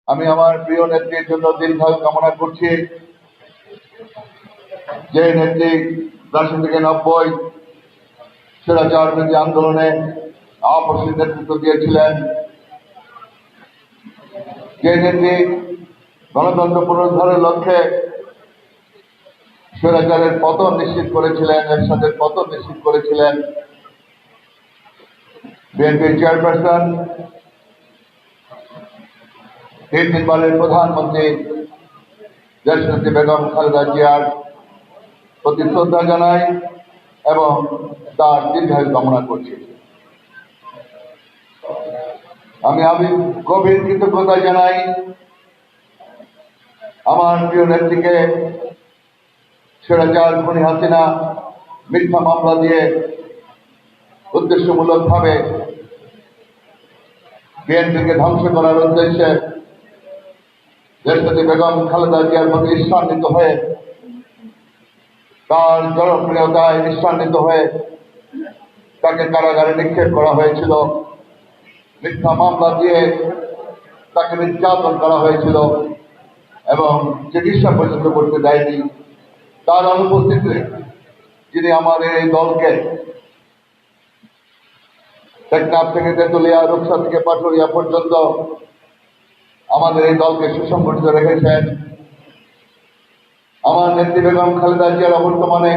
আমি আমার প্রিয় নেত্রীর জন্য দীর্ঘায়ু কামনা করছি। যে নেত্রী ৮২ থেকে ৯০ স্বৈরাচার বিরোধী আন্দোলনে আপসের নেতৃত্ব দিয়েছিলেন, যে নেত্রী গণতন্ত্র পুনরুদ্ধারের লক্ষ্যে স্বৈরাচারের পতন নিশ্চিত করেছিলেন, এরশাদের পতন নিশ্চিত করেছিলেন, বিএনপির চেয়ারপারসন, ৩বারের প্রধানমন্ত্রী দেশনেত্রী বেগম খালেদা জিয়ার প্রতি শ্রদ্ধা জানাই এবং তার দীর্ঘায়ু কামনা করছি। আমি গভীর কৃতজ্ঞতা জানাই আমার প্রিয় নেত্রীকে। স্বৈরাচার খুনি হাসিনা মিথ্যা মামলা দিয়ে উদ্দেশ্যমূলকভাবে বিএনপিকে ধ্বংস করার উদ্দেশ্যে দেশনেত্রী বেগম খালেদা জিয়ার প্রতি ঈর্ষান্বিত হয়ে, তার জনপ্রিয়তায় ঈর্ষান্বিত হয়ে তাকে কারাগারে নিক্ষেপ করা হয়েছিল, মিথ্যা মামলা দিয়ে তাকে নির্যাতন করা হয়েছিল এবং চিকিৎসা পর্যন্ত করতে দেয়নি। তার অনুপস্থিতিতে যিনি আমাদের এই দলকে টেকনাফ থেকে তেঁতুলিয়া, রূপসা থেকে পাটুরিয়া পর্যন্ত আমাদের এই দলকে সুসংগঠিত রেখেছেন, আমার নেত্রী বেগম খালেদা জিয়ার বর্তমানে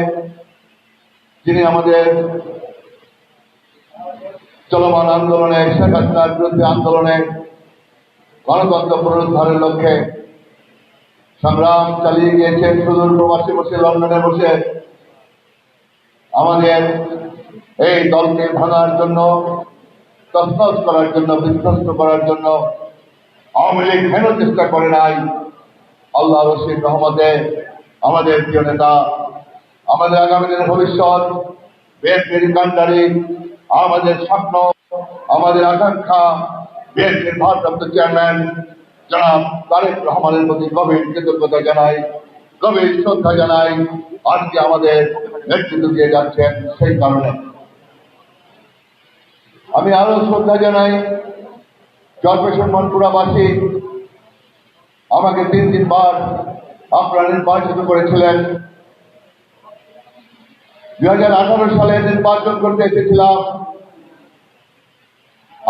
যিনি আমাদের চলমান আন্দোলনে, শেখ হাসিনার বিরুদ্ধে আন্দোলনে গণতন্ত্র পুনরুদ্ধারের লক্ষ্যে সংগ্রাম চালিয়ে গিয়েছেন, সুদূর প্রবাসী বসে লন্ডনে বসে আমাদের এই দলকে ভাঙার জন্য, তছনছ করার জন্য, বিধ্বস্ত করার জন্য আওয়ামী লীগ হেন চেষ্টা করে নাই। আল্লাহ রশিদ রহমতে আমাদের প্রিয় নেতা, আমাদের আগামী দিনের ভবিষ্যৎ, বিএনপির কান্ডারি, আমাদের স্বপ্ন, আমাদের আকাঙ্ক্ষা, বিএনপির ভারপ্রাপ্ত চেয়ারম্যান জনাব তারেক রহমানের প্রতি গভীর কৃতজ্ঞতা জানাই, গভীর শ্রদ্ধা জানাই। আজকে আমাদের নেতৃত্ব দিয়ে যাচ্ছেন, সেই কারণে আমি আরো শ্রদ্ধা জানাই চরপেশন মনপুরাবাসী। আমাকে ৩বার আপনারা নির্বাচিত করেছিলেন। ২০১৮ সালে নির্বাচন করতে এসেছিলাম,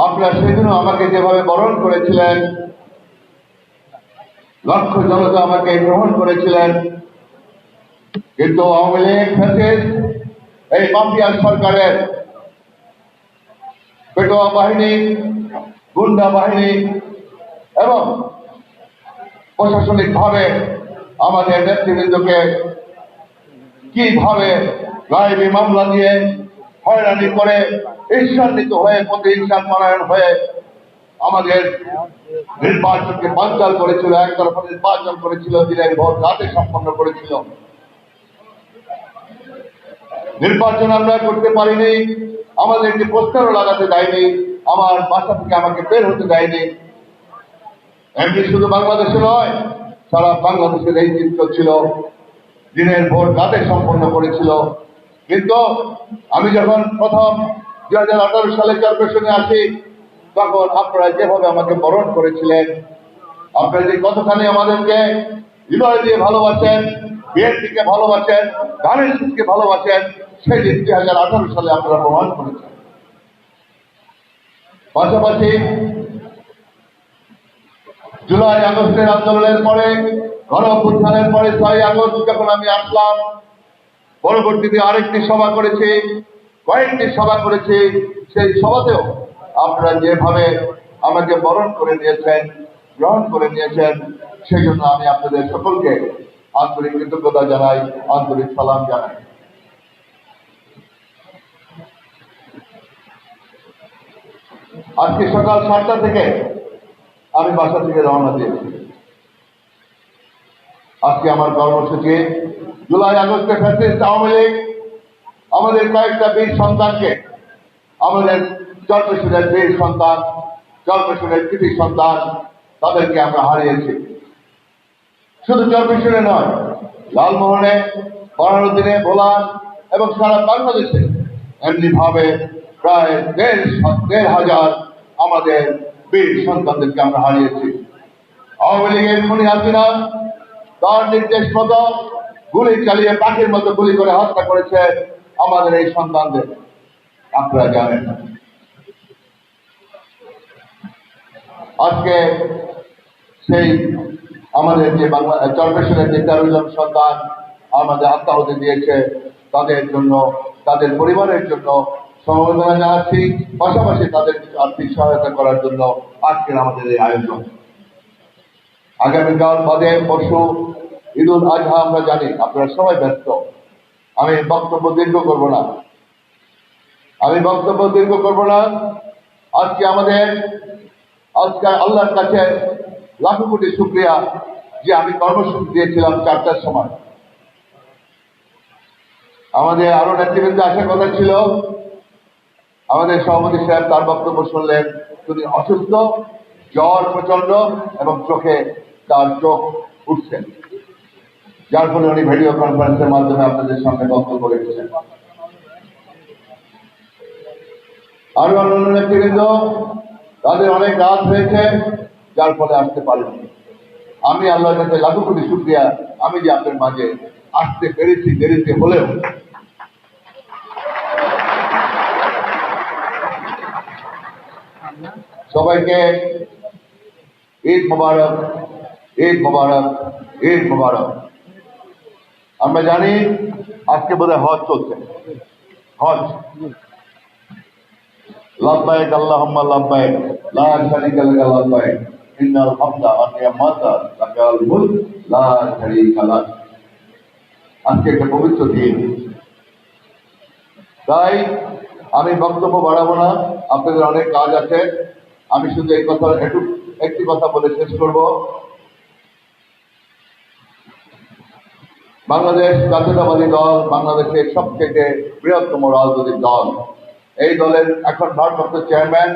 আপনারা সেদিনও আমাকে যেভাবে বরণ করেছিলেন, লক্ষ জনতা আমাকে গ্রহণ করেছিলেন, কিন্তু আওয়ামী লীগ ফ্যাসিস্ট এই মাফিয়া সরকারের পেটোয়া বাহিনী, গুন্ডা বাহিনী এবং প্রশাসনিকভাবে আমাদের নেতৃবৃন্দকে কিভাবে গায়েবী মামলা দিয়ে হয়রানি করে, ঈর্ষান্বিত হয়ে, প্রতিহিংসার পরায়ণ হয়ে আমাদের নির্বাচনকে বানচাল করেছিল, একতরফা নির্বাচন করেছিল, দিনের ভোট রাতে সম্পন্ন করেছিল। নির্বাচন আমরা করতে পারিনি, আমাদেরকে পোস্টারও লাগাতে দেয়নি, আমার বাসা থেকে আমাকে বের হতে দেয়নি। এমনি শুধু বাংলাদেশে নয়, সারা বাংলাদেশের এই চিত্র ছিল, দিনের ভোট রাতে সম্পন্ন করেছিল। কিন্তু আমি যখন প্রথম ২০১৮ সালে চরপেশনে আসি, তখন আপনারা যেভাবে আমাকে বরণ করেছিলেন, আপনারা যে কতখানি আমাদেরকে হৃদয় দিয়ে ভালোবাসেন, বিএনপিকে ভালোবাসেন, ধানের শীষকে ভালোবাসেন, সেই দিন ২০১৮ সালে আপনারা প্রমাণ করেছেন। পাশাপাশি জুলাই আগস্টের আন্দোলনের পরে, গণ অভ্যুত্থানের পরে ৬ আগস্ট যখন আমি আসলাম, পরবর্তীতে আরেকটি সভা করেছি, কয়েকটি সভা করেছি। সেই সভাতেও আপনারা যেভাবে আমাকে বরণ করে নিয়েছেন, গ্রহণ করে নিয়েছেন, সেই জন্য আমি আপনাদের সকলকে আন্তরিক কৃতজ্ঞতা জানাই, আন্তরিক সালাম জানাই। আজকে সকাল ৭টা থেকে আমি বাসা থেকে রওনা দিয়েছি। আজকে আমার কর্মসূচি জুলাই আগস্টে ফ্যাসিস্ট আওয়ামী লীগ আমাদের কয়েকটা বীর সন্তানকে, আমাদের চরপেশনের বীর সন্তান, চরপেশনের কৃতি সন্তান, তাদেরকে আমরা হারিয়েছি। শুধু চরপেশনে নয়, লালমোহনে, বনারুদ্দিনে, ভোলান এবং সারা বাংলাদেশে এমনি ভাবে প্রায় ১,৫০০ আমাদের বীর সন্তানদেরকে আমরা হারিয়েছি। আওয়ামী লীগের খুনি হাসিনা তার নির্দেশ মতো গুলি চালিয়ে পাখির মতো গুলি করে হত্যা করেছে আমাদের এই সন্তানদের। আপনারা জানেন আজকে সেই আমাদের যে চরপেশনের যে 13 জন সন্তান আমাদের আত্মাহুতি দিয়েছে তাদের জন্য, তাদের পরিবারের জন্য সমবেদনা জানাচ্ছি। পাশাপাশি তাদের আর্থিক সহায়তা করার জন্য আজকের আমাদের এই আয়োজন। আগামীকাল বাদে পরশু ঈদুল আজহা, আমরা জানি আপনারা সবাই ব্যস্ত। আমি বক্তব্য দীর্ঘ করব না। আজকে আল্লাহর কাছে লাখো কোটি শুকরিয়া যে আমি কর্মসূচি দিয়েছিলাম 4টার সময়। আমাদের আরো নেতৃবৃন্দ আসার কথা ছিল, আমাদের সভাপতি সাহেব তার বক্তব্য শুনলেন, তিনি অসুস্থ, জ্বর প্রচন্ড এবং চোখে তার চোখ উঠছে, যার ফলে উনি ভিডিও কনফারেন্সের মাধ্যমে আপনাদের সামনে বক্তব্য রেখেছেন। আরো অন্যান্য নেতৃবৃন্দ তাদের অনেক রাত হয়েছে, যার ফলে আসতে পারেনি। আমি আল্লাহর কাছে লাখো কোটি শুকরিয়া, আমি যে আপনার মাঝে আসতে পেরেছি দেরিতে হলেও। সবাইকে ঈদ মোবারক, ঈদ মোবারক, ঈদ মোবারক। আমরা জানি আজকে বোধহয় হজ চলছে, হজ। লাব্বাইক আল্লাহুম্মা লাব্বাইক লা শারীকা লাকা লাব্বাইক ইন্নাল হামদা ওয়া নি'মাতা লাকাল মুলক লা শারীকা লাক। আজকে একটা পবিত্র দিন, তাই আমি বক্তব্য বাড়াবো না, আপনাদের অনেক কাজ আছে। আমি শুধু এই কথা একটি কথা বলে শেষ করব। বাংলাদেশ জাতীয়তাবাদী দল বাংলাদেশের সবথেকে বৃহত্তম রাজনৈতিক দল। এই দলের এখন ভারপ্রাপ্ত চেয়ারম্যান